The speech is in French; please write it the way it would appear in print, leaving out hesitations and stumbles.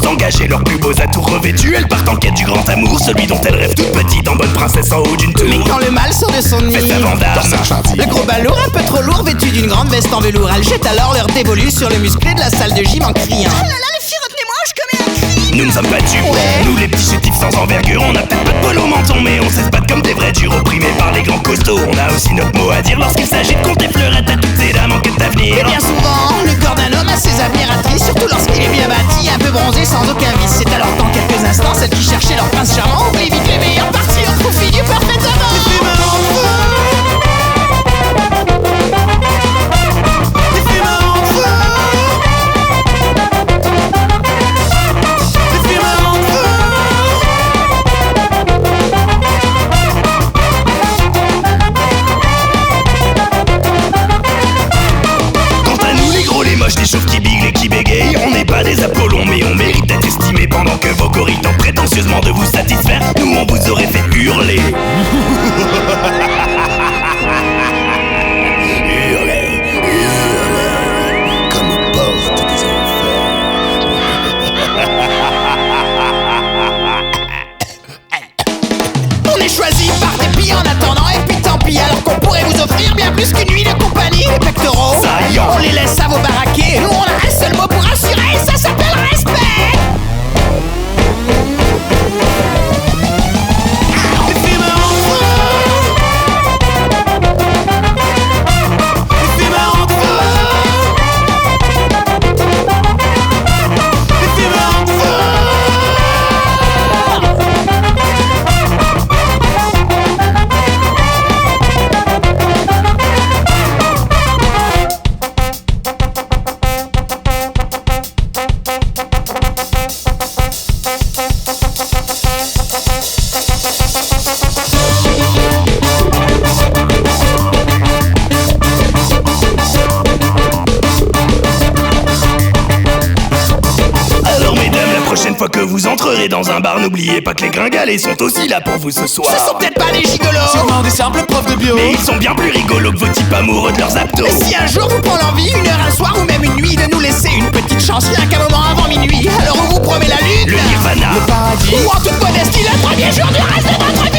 engagées, leurs plus beaux atouts revêtus, elles partent en quête du grand amour, celui dont elles rêvent toute petite, en bonne princesse en haut d'une tour. Mais quand le mâle sort de son nid, fait sa vandame, le gros balourd un peu trop lourd, vêtu d'une grande veste en velours, elles jettent alors leur dévolu sur le musclé de la salle de gym en criant: Oh là là, les filles, retenez-moi, je commets un crime. nous ne sommes pas dupes, Ouais. nous les petits chétifs sans envergure, on a peut-être pas de poil au menton, mais on sait se battre comme des vrais durs, opprimés par les grands costauds. On a aussi notre mot à dire lorsqu'il s'agit de compter fleurettes à toutes ces dames en quête d'avenir. Et bien souvent, le corps d'un homme a ses admiratrices, surtout lorsqu'il est bien bâti, un peu bronzé, sans aucun vice. C'est alors qu'en quelques instants, celles qui cherchaient leur prince charmant oublient vite les meilleures parties au profit du parfait amant. Les chauves qui biguent et qui bégayent, on n'est pas des Apollons, mais on mérite d'être estimés. Pendant que vos gorilles tentent prétentieusement de vous satisfaire, nous on vous aurait fait hurler. Hurler, hurler, comme aux portes des enfers. On est choisi par dépit en attendant, et puis tant pis, alors qu'on pourrait vous offrir bien plus qu'une nuit de compagnie. Les pectoraux, Saillant. on les laisse à vos baraquets. Nous on a un seul mot pour assurer, ça s'appelle respect. Prochaine fois que vous entrerez dans un bar, n'oubliez pas que les gringalets sont aussi là pour vous ce soir. Ce sont peut-être pas des gigolos, Sûrement des simples profs de bio. Mais ils sont bien plus rigolos que vos types amoureux de leurs abdos. mais si un jour vous prend l'envie, une heure, un soir ou même une nuit, de nous laisser une petite chance, rien qu'un moment avant minuit, alors on vous promet la lune, Le nirvana, Le paradis. ou en toute modestie le premier jour du reste de votre vie.